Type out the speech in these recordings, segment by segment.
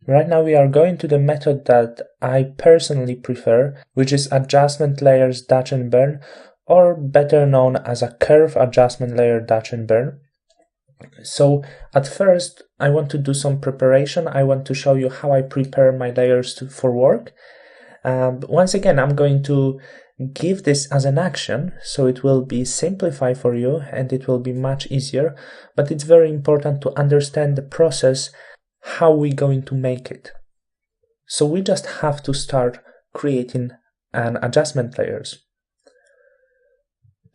Right now we are going to the method that I personally prefer, which is adjustment layers Dutch and burn, or better known as a curve adjustment layer Dutch and burn. So at first I want to do some preparation. I want to show you how I prepare my layers for work. Once again, I'm going to give this as an action, so it will be simplified for you and it will be much easier, but it's very important to understand the process, how we're going to make it. So we just have to start creating an adjustment layers.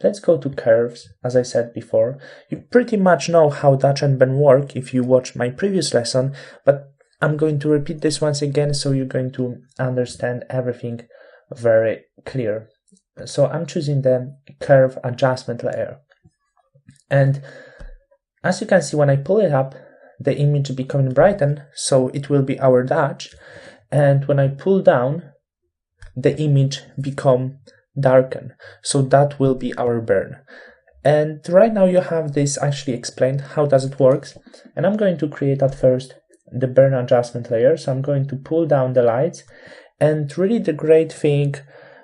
Let's go to curves. As I said before, you pretty much know how Dutch and burn work if you watched my previous lesson, but I'm going to repeat this once again so you're going to understand everything very clear. So I'm choosing the curve adjustment layer. And as you can see, when I pull it up, the image becoming brightened, so it will be our Dutch. And when I pull down, the image become darken, so that will be our burn. And right now you have this actually explained how does it works. And I'm going to create at first the burn adjustment layer. So I'm going to pull down the lights, and really the great thing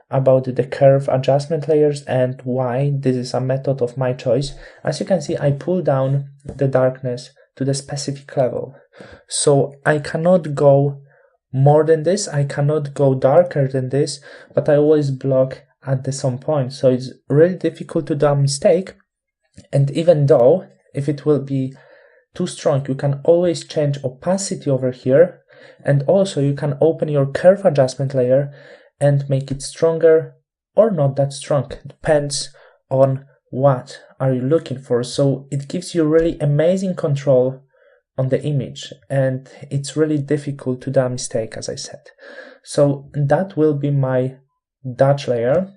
about the curve adjustment layers and why this is a method of my choice, as you can see, I pull down the darkness to the specific level. So I cannot go more than this, I cannot go darker than this, but I always block at some point. So it's really difficult to do a mistake. And even though if it will be too strong, you can always change opacity over here, and also you can open your curve adjustment layer and make it stronger or not that strong. It depends on what are you looking for. So it gives you really amazing control on the image, and it's really difficult to do a mistake, as I said. So that will be my Dutch layer.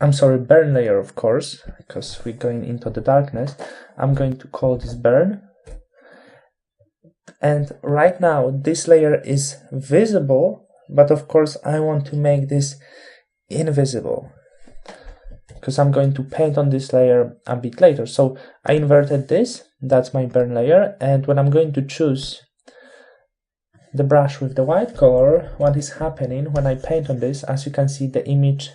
I'm sorry, burn layer, of course, because we're going into the darkness. I'm going to call this burn. And right now this layer is visible, but of course I want to make this invisible, because I'm going to paint on this layer a bit later. So I inverted this, that's my burn layer, and when I'm going to choose the brush with the white color, what is happening when I paint on this, as you can see, the image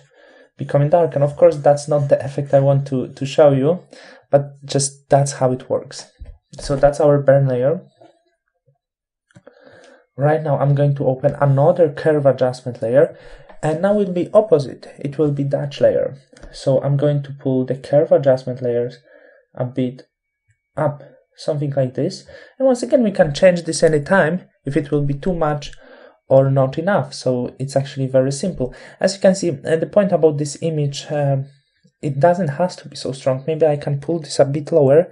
becoming dark. And of course that's not the effect I want to show you, but just that's how it works. So that's our burn layer. Right now I'm going to open another curve adjustment layer, and now it will be opposite, it will be Dutch layer. So I'm going to pull the curve adjustment layers a bit up, something like this. And once again, we can change this anytime if it will be too much or not enough. So it's actually very simple. As you can see, the point about this image, it doesn't have to be so strong. Maybe I can pull this a bit lower,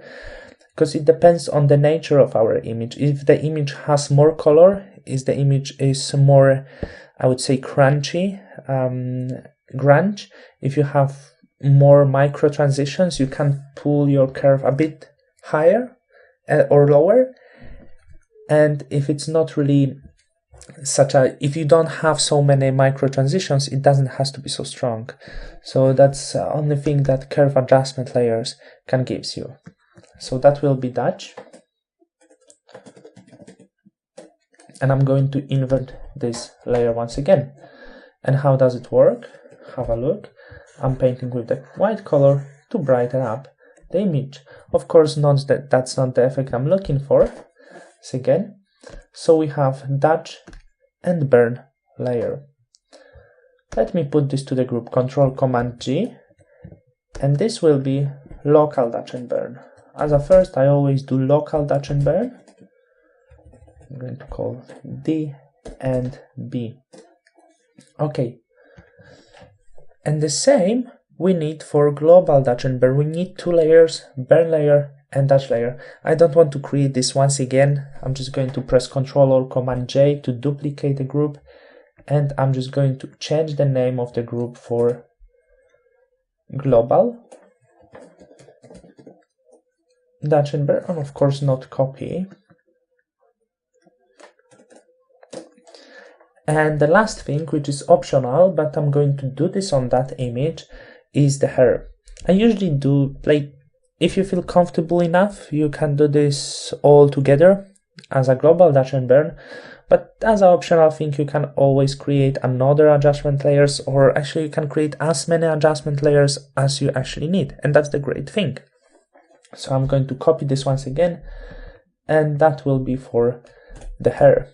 because it depends on the nature of our image. If the image has more color, if the image is more, I would say, crunchy, grunge, if you have more micro transitions, you can pull your curve a bit higher or lower. And if it's not really if you don't have so many micro transitions, it doesn't have to be so strong. So that's the only thing that curve adjustment layers can give you. So that will be Dutch. And I'm going to invert this layer once again. And how does it work? Have a look. I'm painting with the white color to brighten up the image. Of course, that's not the effect I'm looking for. So again, so we have Dutch and burn layer. Let me put this to the group, Control-Command-G, and this will be local Dutch and burn. As a first, I always do local Dutch and burn. I'm going to call D and B. Okay. And the same we need for global Dutch and burn. We need two layers, burn layer and Dutch layer. I don't want to create this once again. I'm just going to press Ctrl or Command J to duplicate the group, and I'm just going to change the name of the group for global Dutch and burn, and of course not copy. And the last thing, which is optional, but I'm going to do this on that image, is the hair. I usually do, like, if you feel comfortable enough, you can do this all together. as a global Dutch and burn, but as an optional thing, you can always create another adjustment layers, or actually you can create as many adjustment layers as you actually need, and that's the great thing. So I'm going to copy this once again, and that will be for the hair.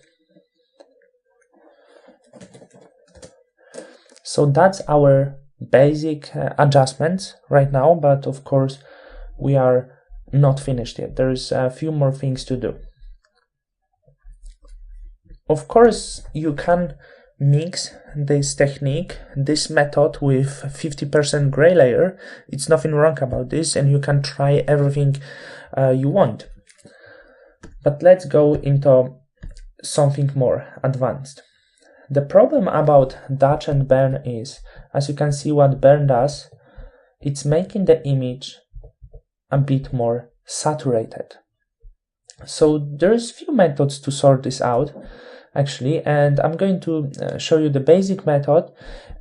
So that's our basic adjustments right now, but of course we are not finished yet. There's a few more things to do. Of course, you can mix this technique, this method with 50% gray layer. It's nothing wrong about this, and you can try everything you want. But let's go into something more advanced. The problem about Dutch and burn is, as you can see what burn does, it's making the image a bit more saturated. So there's few methods to sort this out actually, and I'm going to show you the basic method.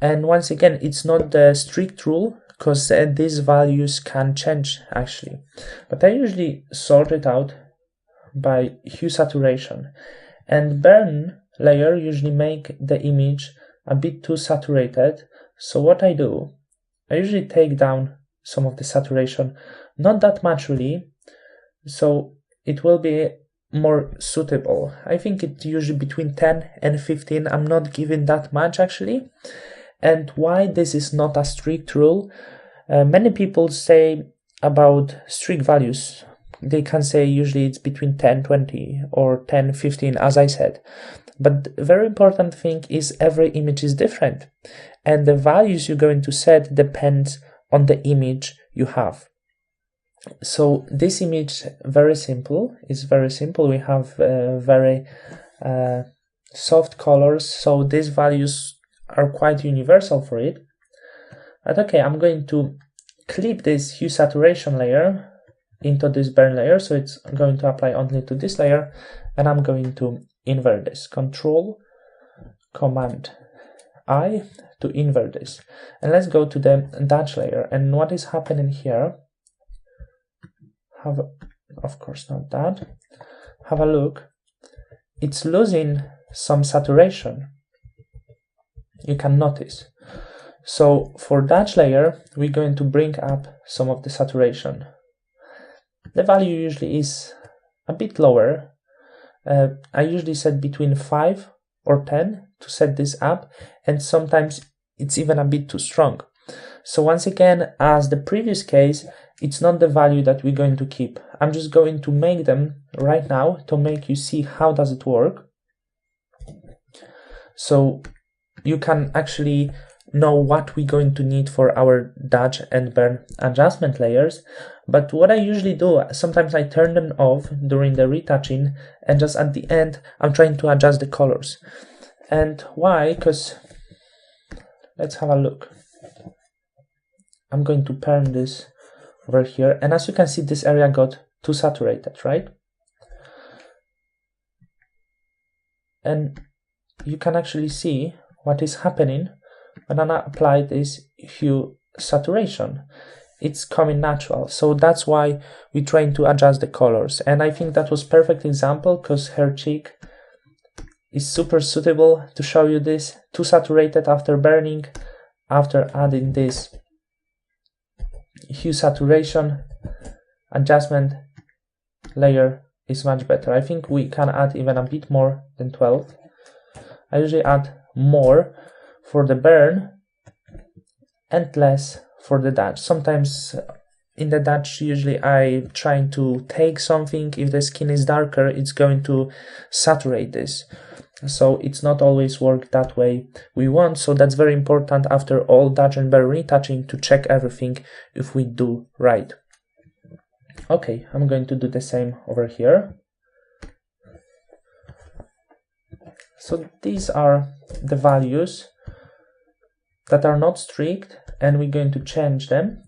And once again, it's not the strict rule, because these values can change actually, but I usually sort it out by hue saturation, and burn layer usually make the image a bit too saturated. So what I do, I usually take down some of the saturation, not that much really, so it will be more suitable. I think it's usually between 10 and 15. I'm not giving that much actually. And why this is not a strict rule, many people say about strict values, they can say usually it's between 10, 20 or 10, 15, as I said. But the very important thing is every image is different, and the values you're going to set depends on the image you have. So this image very simple. It's very simple. We have very soft colors, so these values are quite universal for it. But okay, I'm going to clip this hue saturation layer into this burn layer, so it's going to apply only to this layer, and I'm going to invert this. Control Command I to invert this, and let's go to the Dutch layer. And what is happening here? Of course not that. Have a look. It's losing some saturation. You can notice. So for Dutch layer, we're going to bring up some of the saturation. The value usually is a bit lower. I usually set between 5 or 10 to set this up, and sometimes it's even a bit too strong. So once again, as the previous case, it's not the value that we're going to keep. I'm just going to make them right now to make you see how does it work. So you can actually know what we're going to need for our Dutch and burn adjustment layers. But what I usually do, sometimes I turn them off during the retouching, and just at the end I'm trying to adjust the colors. And why? Because let's have a look. I'm going to turn this over here, and as you can see, this area got too saturated, right? And you can actually see what is happening when I apply this hue saturation. It's coming natural, so that's why we're trying to adjust the colors. And I think that was perfect example, because her cheek is super suitable to show you this. Too saturated after burning. After adding this hue saturation adjustment layer is much better. I think we can add even a bit more than 12. I usually add more for the burn and less for the Dutch. Sometimes in the Dutch, usually I trying to take something. If the skin is darker, it's going to saturate this. So it's not always work that way we want. So that's very important after all Dutch and burn retouching to check everything if we do right. Okay, I'm going to do the same over here. So these are the values that are not strict, and we're going to change them,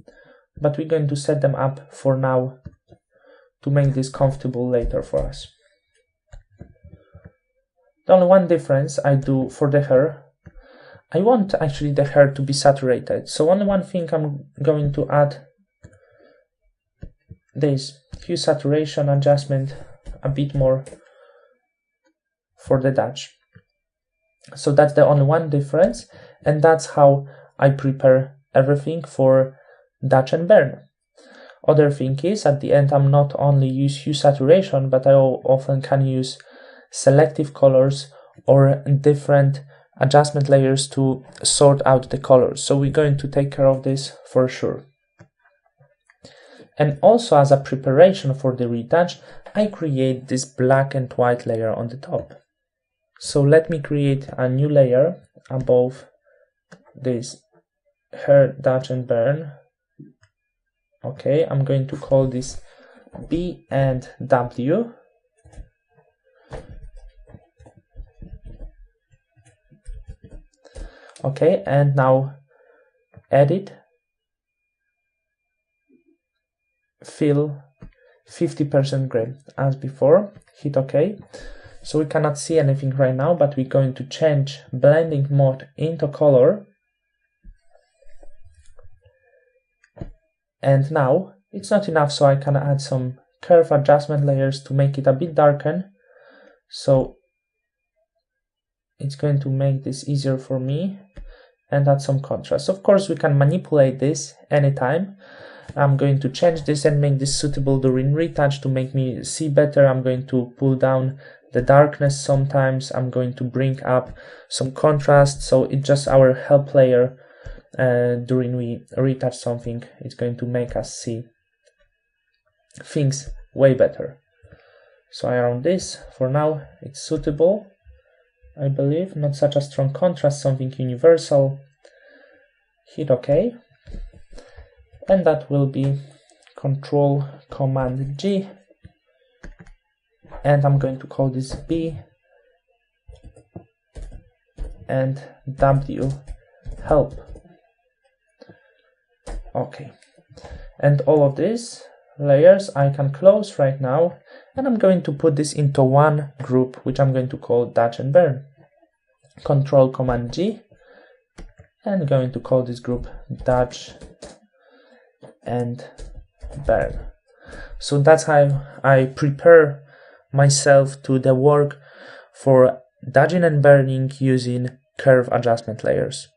but we're going to set them up for now to make this comfortable later for us. The only one difference I do for the hair, I want actually the hair to be saturated. So only one thing I'm going to add this hue saturation adjustment a bit more for the Dutch. So that's the only one difference, and that's how I prepare everything for Dutch and burn. Other thing is, at the end, I'm not only use hue saturation, but I often can use selective colors or different adjustment layers to sort out the colors. So we're going to take care of this for sure. And also, as a preparation for the retouch, I create this black and white layer on the top. So let me create a new layer above this hair Dutch and burn. Okay, I'm going to call this B and W. Okay, and now edit, fill 50% gray as before, hit OK. So we cannot see anything right now, but we're going to change blending mode into color. And now it's not enough, so I can add some curve adjustment layers to make it a bit darken. So it's going to make this easier for me, and add some contrast. Of course, we can manipulate this anytime. I'm going to change this and make this suitable during retouch to make me see better. I'm going to pull down the darkness sometimes. I'm going to bring up some contrast, so it's just our help layer. During we retouch something, it's going to make us see things way better. So around this, for now, it's suitable, I believe. Not such a strong contrast, something universal. Hit OK. And that will be Control Command G. And I'm going to call this B and W help. Okay, and all of these layers I can close right now, and I'm going to put this into one group, which I'm going to call Dutch and burn. Control Command G, and going to call this group Dutch and burn. So that's how I prepare myself to the work for dodging and burning using curve adjustment layers.